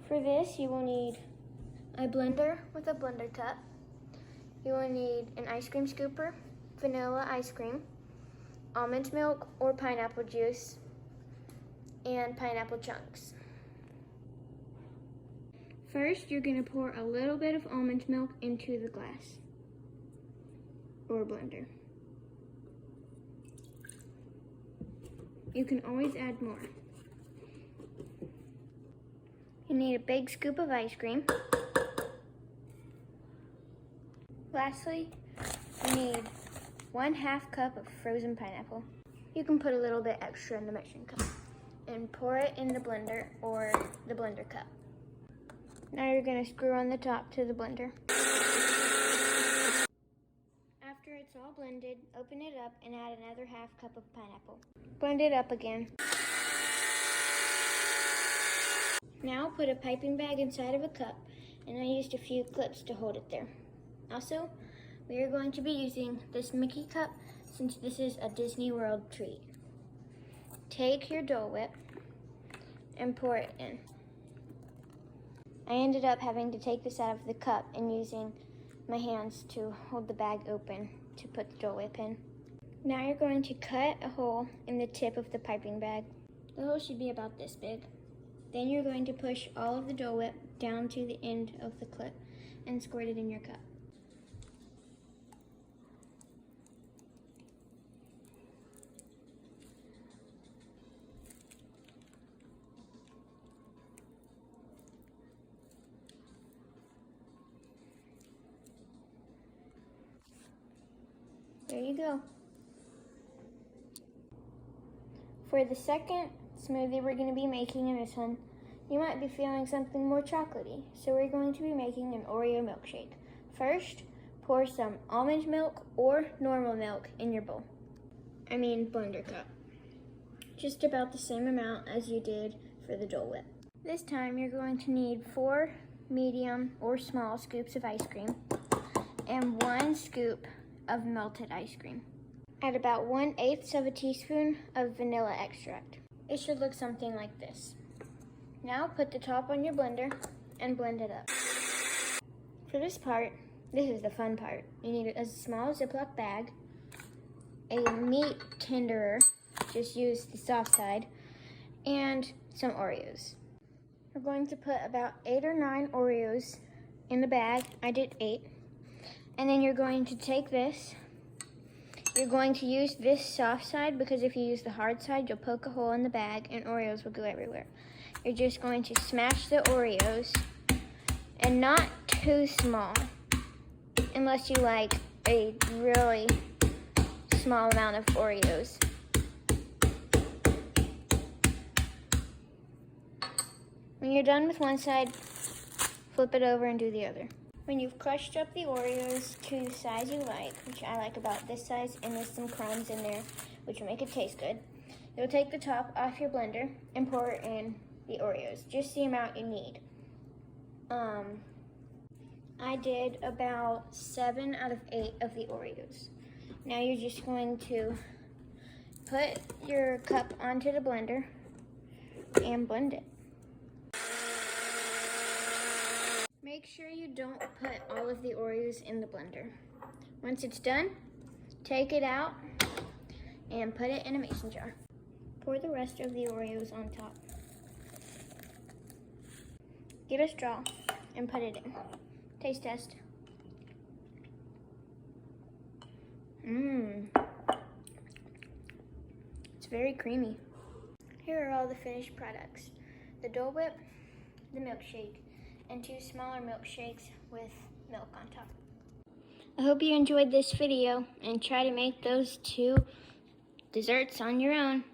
For this, you will need a blender with a blender cup. You will need an ice cream scooper, vanilla ice cream, almond milk or pineapple juice, and pineapple chunks. First, you're going to pour a little bit of almond milk into the glass or blender. You can always add more. You need a big scoop of ice cream. Lastly, you need 1/2 cup of frozen pineapple. You can put a little bit extra in the measuring cup and pour it in the blender or the blender cup. Now you're going to screw on the top to the blender. After it's all blended, open it up and add another 1/2 cup of pineapple. Blend it up again. Now put a piping bag inside of a cup, and I used a few clips to hold it there. Also, we are going to be using this Mickey cup since this is a Disney World treat. Take your Dole Whip and pour it in. I ended up having to take this out of the cup and using my hands to hold the bag open to put the Dole Whip in. Now you're going to cut a hole in the tip of the piping bag. The hole should be about this big. Then you're going to push all of the Dole Whip down to the end of the clip and squirt it in your cup. There you go. For the second smoothie we're going to be making in this one, you might be feeling something more chocolatey, so we're going to be making an Oreo milkshake. First, pour some almond milk or normal milk in your bowl. Blender cup. Just about the same amount as you did for the Dole Whip. This time you're going to need 4 medium or small scoops of ice cream and 1 scoop of melted ice cream. Add about 1/8 of a teaspoon of vanilla extract. It should look something like this. Now put the top on your blender and blend it up. For this part, this is the fun part. You need a small Ziploc bag, a meat tenderer, just use the soft side, and some Oreos. We're going to put about 8 or 9 Oreos in the bag. I did 8. And then you're going to take this. You're going to use this soft side because if you use the hard side, you'll poke a hole in the bag and Oreos will go everywhere. You're just going to smash the Oreos, and not too small, unless you like a really small amount of Oreos. When you're done with one side, flip it over and do the other. When you've crushed up the Oreos to the size you like, which I like about this size, and there's some crumbs in there, which will make it taste good, you'll take the top off your blender and pour in the Oreos, just the amount you need. I did about 7 out of 8 of the Oreos. Now you're just going to put your cup onto the blender and blend it. Make sure you don't put all of the Oreos in the blender. Once it's done, take it out and put it in a mason jar. Pour the rest of the Oreos on top. Get a straw and put it in. Taste test. It's very creamy. Here are all the finished products. The Dole Whip, the milkshake, and 2 smaller milkshakes with milk on top. I hope you enjoyed this video and try to make those 2 desserts on your own.